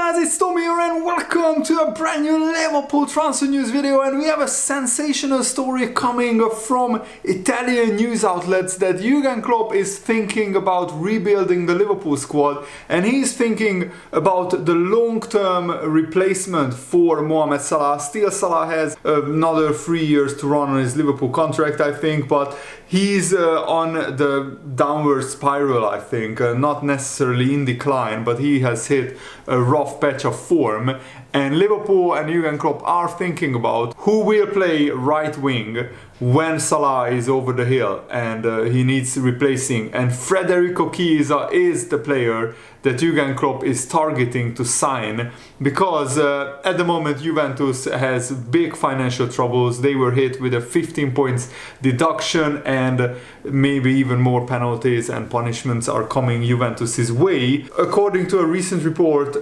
guys, it's Tommy here and welcome to a brand new Liverpool transfer news video, and we have a sensational story coming from Italian news outlets that Jurgen Klopp is thinking about rebuilding the Liverpool squad, and he's thinking about the long-term replacement for Mohamed Salah. Still, Salah has another 3 years to run on his Liverpool contract, I think, but he's on the downward spiral, I think, not necessarily in decline, but he has hit a rough patch of form, and Liverpool and Jurgen Klopp are thinking about who will play right wing when Salah is over the hill and he needs replacing, and Federico Chiesa is the player that Jurgen Klopp is targeting to sign, because at the moment Juventus has big financial troubles. They were hit with a 15 points deduction, and maybe even more penalties and punishments are coming Juventus's way. According to a recent report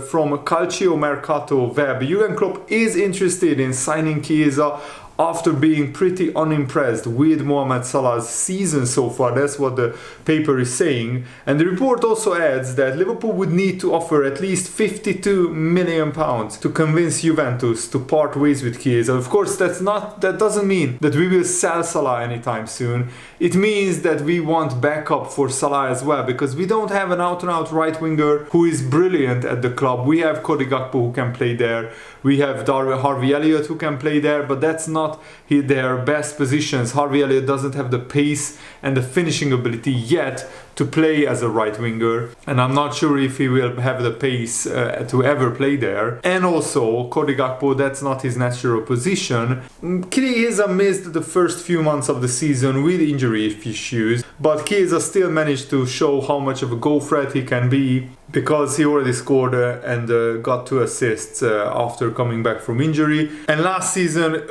from Calcio Mercato Web, Jurgen Klopp is interested in signing Chiesa after being pretty unimpressed with Mohamed Salah's season so far. That's what the paper is saying. And the report also adds that Liverpool would need to offer at least £52 million to convince Juventus to part ways with Chiesa. Of course, that doesn't mean that we will sell Salah anytime soon. It means that we want backup for Salah as well, because we don't have an out-and-out right winger who is brilliant at the club. We have Cody Gakpo who can play there. We have Harvey Elliott who can play there, but that's not their best positions. Harvey Elliott doesn't have the pace and the finishing ability yet to play as a right winger, and I'm not sure if he will have the pace to ever play there. And also Cody Gakpo, that's not his natural position. Chiesa missed the first few months of the season with injury issues, but Chiesa still managed to show how much of a goal threat he can be, because he already scored and got 2 assists after coming back from injury. And last season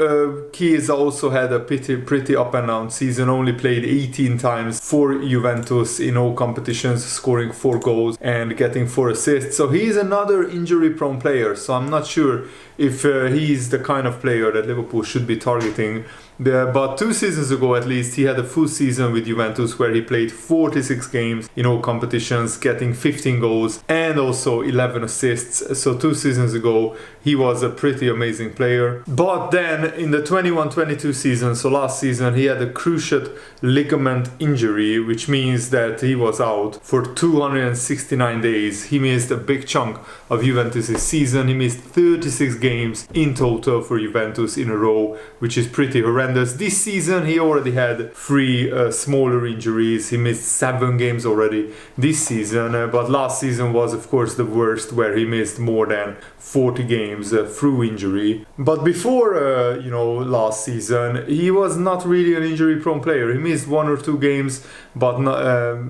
Chiesa also had a pretty up and down season, only played 18 times for Juventus in all competitions, scoring 4 goals and getting 4 assists. So he's another injury prone player, so I'm not sure if he's the kind of player that Liverpool should be targeting. But 2 seasons ago at least, he had a full season with Juventus where he played 46 games in all competitions, getting 15 goals and also 11 assists. So 2 seasons ago he was a pretty amazing player. But then in the 21-22 season, so last season, he had a cruciate ligament injury, which means that he was out for 269 days. He missed a big chunk of Juventus' season. He missed 36 games in total for Juventus in a row, which is pretty horrendous. This season he already had 3 smaller injuries. He missed 7 games already this season, but last season was of course the worst, where he missed more than 40 games through injury. But before last season, he was not really an injury prone player. He missed 1 or 2 games but not,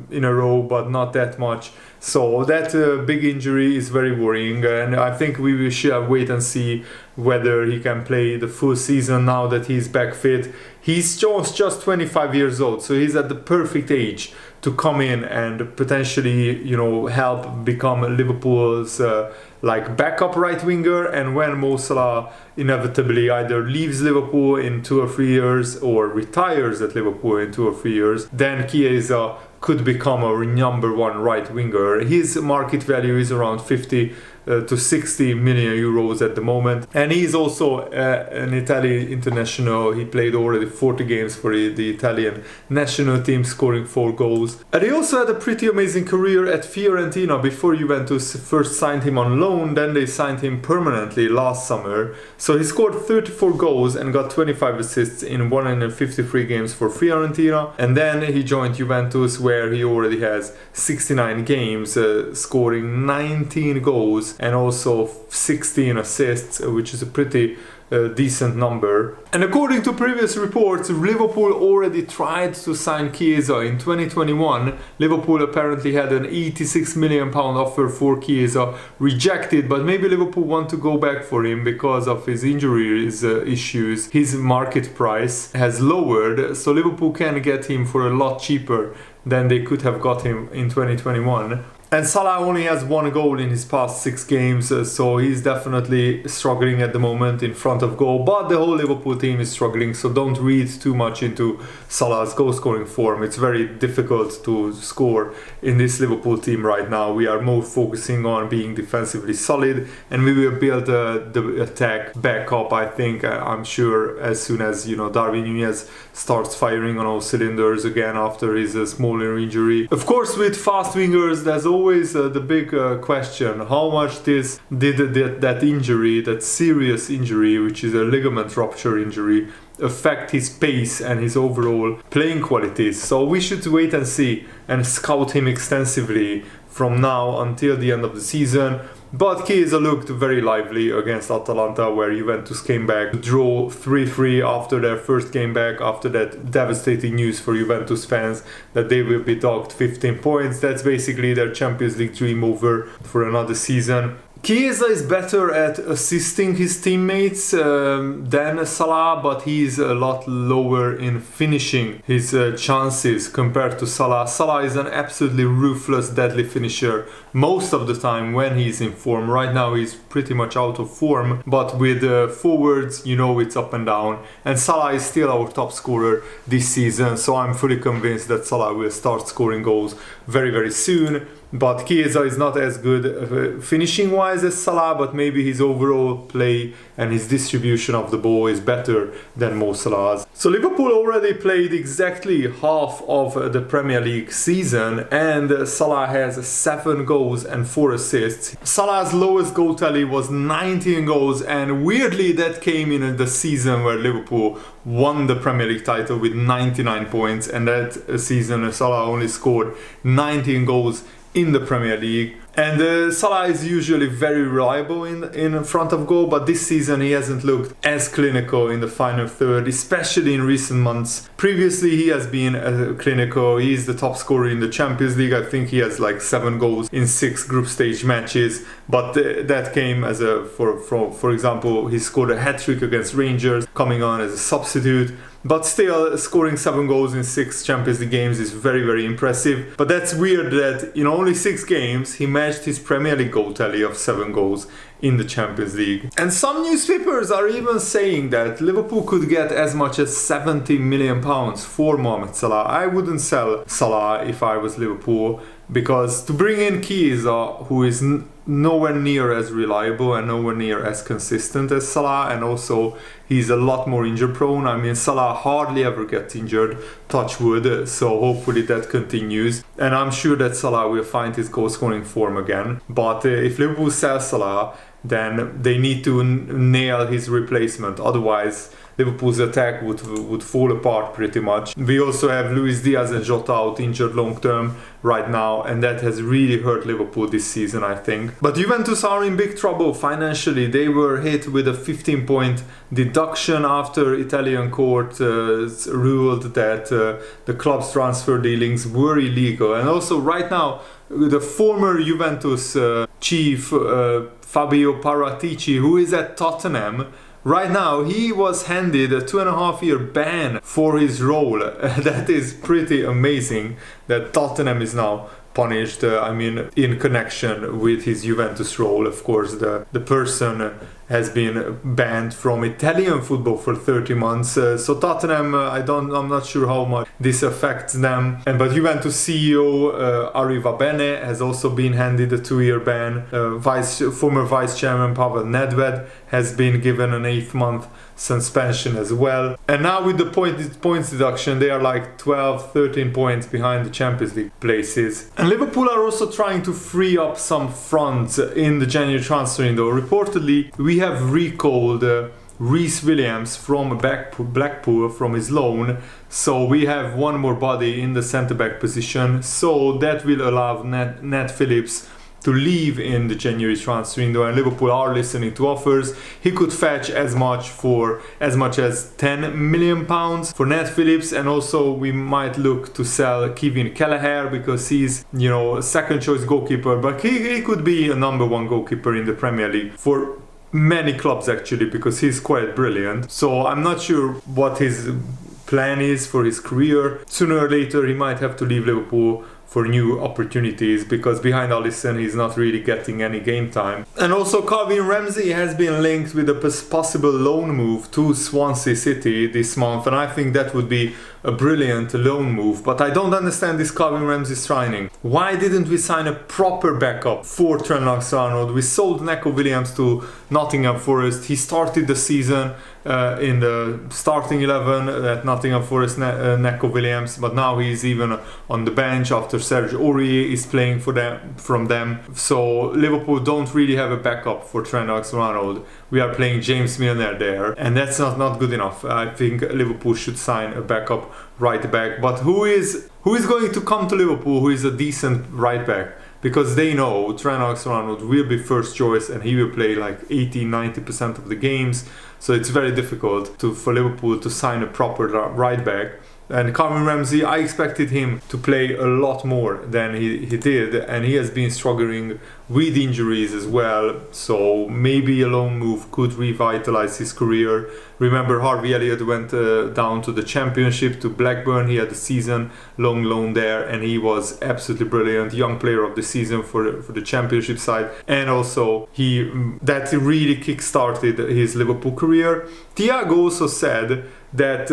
in a row, but not that much. So that big injury is very worrying, and I think we should wait and see whether he can play the full season now that he's back fit. He's just 25 years old, so he's at the perfect age to come in and potentially, help become Liverpool's backup right winger. And when Mo Salah inevitably either leaves Liverpool in 2 or 3 years or retires at Liverpool in 2 or 3 years, then Chiesa could become our number 1 right winger. His market value is around 50 to 60 million euros at the moment, and he's also an Italian international. He played already 40 games for the Italian national team, scoring 4 goals. And he also had a pretty amazing career at Fiorentina before Juventus first signed him on loan. Then they signed him permanently last summer. So he scored 34 goals and got 25 assists in 153 games for Fiorentina, and then he joined Juventus, where he already has 69 games, scoring 19 goals and also 16 assists, which is a pretty decent number. And according to previous reports, Liverpool already tried to sign Chiesa in 2021. Liverpool apparently had an £86 million offer for Chiesa, rejected, but maybe Liverpool want to go back for him because of his injuries issues. His market price has lowered, so Liverpool can get him for a lot cheaper than they could have got him in 2021. And Salah only has 1 goal in his past 6 games, so he's definitely struggling at the moment in front of goal. But the whole Liverpool team is struggling, so don't read too much into Salah's goal scoring form. It's very difficult to score in this Liverpool team right now. We are more focusing on being defensively solid, and we will build the attack back up, I think. I'm sure as soon as, Darwin Núñez starts firing on all cylinders again after his smaller injury. Of course, with fast wingers, there's always the big question: how much did that injury, that serious injury, which is a ligament rupture injury, affect his pace and his overall playing qualities? So we should wait and see and scout him extensively from now until the end of the season. But Chiesa looked very lively against Atalanta, where Juventus came back to draw 3-3 after their first game back, after that devastating news for Juventus fans that they will be docked 15 points. That's basically their Champions League dream over for another season. Chiesa is better at assisting his teammates than Salah, but he's a lot lower in finishing his chances compared to Salah. Salah is an absolutely ruthless, deadly finisher most of the time when he's in form. Right now he's pretty much out of form, but with forwards, it's up and down. And Salah is still our top scorer this season, so I'm fully convinced that Salah will start scoring goals very, very soon. But Chiesa is not as good finishing-wise as Salah, but maybe his overall play and his distribution of the ball is better than Mo Salah's. So Liverpool already played exactly half of the Premier League season, and Salah has 7 goals and 4 assists. Salah's lowest goal tally was 19 goals, and weirdly that came in the season where Liverpool won the Premier League title with 99 points, and that season Salah only scored 19 goals in the Premier League. And Salah is usually very reliable in front of goal, but this season he hasn't looked as clinical in the final third, especially in recent months. Previously he has been clinical. He's the top scorer in the Champions League. I think he has like 7 goals in 6 group stage matches, but that came as for example, he scored a hat-trick against Rangers, coming on as a substitute. But still, scoring 7 goals in 6 Champions League games is very, very impressive. But that's weird that in only 6 games he matched his Premier League goal tally of 7 goals in the Champions League. And some newspapers are even saying that Liverpool could get as much as £70 million for Mohamed Salah. I wouldn't sell Salah if I was Liverpool, because to bring in Chiesa, who is nowhere near as reliable and nowhere near as consistent as Salah, and also he's a lot more injury prone. I mean, Salah hardly ever gets injured, touch wood, so hopefully that continues. And I'm sure that Salah will find his goal scoring form again. But if Liverpool sells Salah, then they need to nail his replacement. Otherwise, Liverpool's attack would fall apart pretty much. We also have Luis Diaz and Jota out injured long term right now, and that has really hurt Liverpool this season, I think. But Juventus are in big trouble financially. They were hit with a 15-point deduction after Italian court ruled that the club's transfer dealings were illegal. And also right now, the former Juventus chief Fabio Paratici, who is at Tottenham, right now he was handed a 2.5-year ban for his role. That is pretty amazing that Tottenham is now punished, in connection with his Juventus role. Of course, the person has been banned from Italian football for 30 months. So Tottenham, I'm not sure how much this affects them. But Juventus CEO Ari Va Bene has also been handed a 2-year ban. Former vice chairman Pavel Nedved has been given an 8-month suspension as well. And now with the points deduction, they are like 12-13 points behind the Champions League places. And Liverpool are also trying to free up some funds in the January transfer window. Reportedly, we have recalled Reece Williams from Blackpool from his loan, so we have one more body in the centre-back position, so that will allow Nat Phillips to leave in the January transfer window, and Liverpool are listening to offers. He could fetch as much as £10 million for Nat Phillips, and also we might look to sell Kevin Kelleher because he's, a second choice goalkeeper, but he could be a number 1 goalkeeper in the Premier League for many clubs actually, because he's quite brilliant. So I'm not sure what his plan is for his career. Sooner or later he might have to leave Liverpool for new opportunities, because behind Alisson he's not really getting any game time. And also Calvin Ramsey has been linked with a possible loan move to Swansea City this month, and I think that would be a brilliant loan move. But I don't understand this Calvin Ramsey signing. Why didn't we sign a proper backup for Trent Alexander-Arnold? We sold Neco Williams to Nottingham Forest. He started the season in the starting 11 at Nottingham Forest, Neco Williams, but now he's even on the bench after Serge Aurier is playing from them. So Liverpool don't really have a backup for Trent Alexander-Arnold. We are playing James Milner there, and that's not good enough. I think Liverpool should sign a backup right back. But who is going to come to Liverpool who is a decent right back? Because they know Trent Alexander-Arnold will be first choice and he will play like 80-90% of the games. So it's very difficult for Liverpool to sign a proper right back. And Calvin Ramsey, I expected him to play a lot more than he did, and he has been struggling with injuries as well. So maybe a loan move could revitalize his career. Remember, Harvey Elliott went down to the Championship to Blackburn. He had a season-long loan there, and he was absolutely brilliant. Young player of the season for the Championship side, and also that really kick-started his Liverpool career. Thiago also said that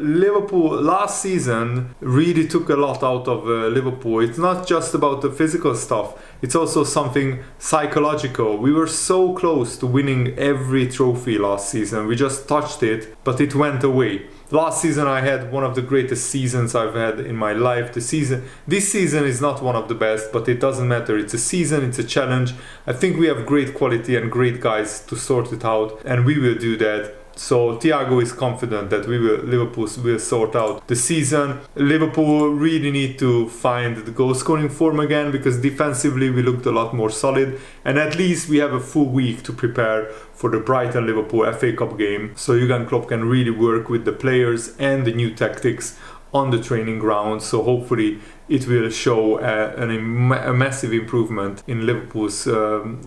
Liverpool last season really took a lot out of Liverpool. It's not just about the physical stuff, it's also something psychological. We were so close to winning every trophy last season. We just touched it, but it went away. Last season I had one of the greatest seasons I've had in my life. This season is not one of the best, but it doesn't matter. It's a season, it's a challenge. I think we have great quality and great guys to sort it out, and we will do that. So Thiago is confident that Liverpool will sort out the season. Liverpool really need to find the goal scoring form again, because defensively we looked a lot more solid, and at least we have a full week to prepare for the Brighton-Liverpool FA Cup game, so Jurgen Klopp can really work with the players and the new tactics on the training ground. So hopefully it will show a massive improvement in Liverpool's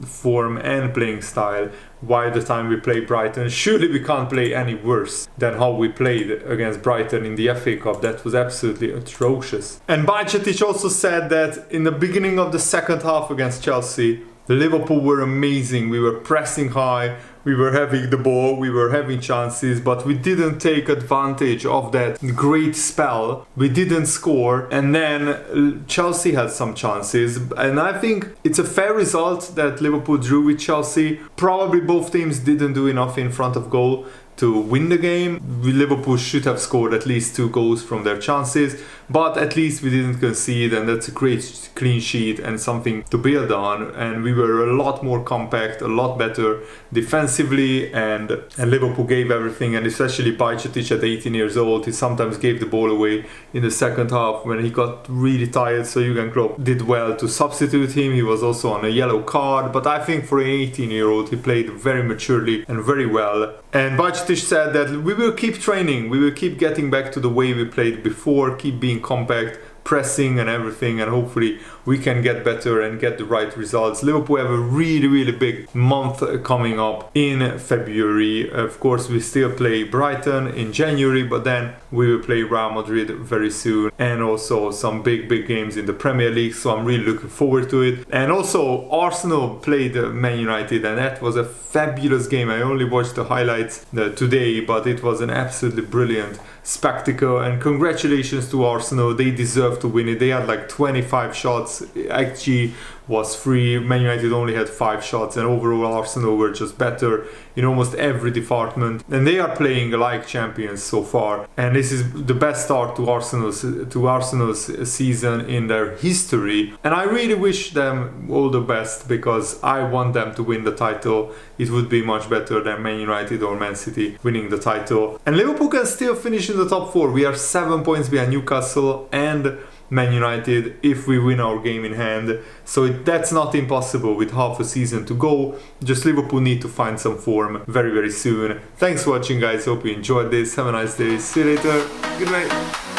form and playing style by the time we play Brighton. Surely we can't play any worse than how we played against Brighton in the FA Cup. That was absolutely atrocious. And Bajcetic also said that in the beginning of the second half against Chelsea, Liverpool were amazing. We were pressing high, we were having the ball, we were having chances, but we didn't take advantage of that great spell. We didn't score, and then Chelsea had some chances, and I think it's a fair result that Liverpool drew with Chelsea. Probably both teams didn't do enough in front of goal to win the game. Liverpool should have scored at least 2 goals from their chances, but at least we didn't concede, and that's a great clean sheet and something to build on. And we were a lot more compact, a lot better defensively, and Liverpool gave everything. And especially Bajcetic at 18 years old, he sometimes gave the ball away in the second half when he got really tired, so Jurgen Klopp did well to substitute him. He was also on a yellow card, but I think for an 18-year-old he played very maturely and very well. And Bajcetic said that we will keep training, we will keep getting back to the way we played before, keep being compact, pressing and everything, and hopefully we can get better and get the right results. Liverpool have a really big month coming up in February. Of course, we still play Brighton in January, but then we will play Real Madrid very soon, and also some big games in the Premier League, so I'm really looking forward to it. And also Arsenal played Man United, and that was a fabulous game. I only watched the highlights today, but it was an absolutely brilliant spectacle, and congratulations to Arsenal. They deserve to win it. They had like 25 shots. XG was 3. Man United only had 5 shots, and overall Arsenal were just better in almost every department, and they are playing like champions so far, and this is the best start to Arsenal's season in their history. And I really wish them all the best, because I want them to win the title. It would be much better than Man United or Man City winning the title. And Liverpool can still finish in the top 4. We are 7 points behind Newcastle and Man United if we win our game in hand, so that's not impossible with half a season to go. Just Liverpool need to find some form very soon. Thanks for watching, guys. Hope you enjoyed this. Have a nice day. See you later. Good night.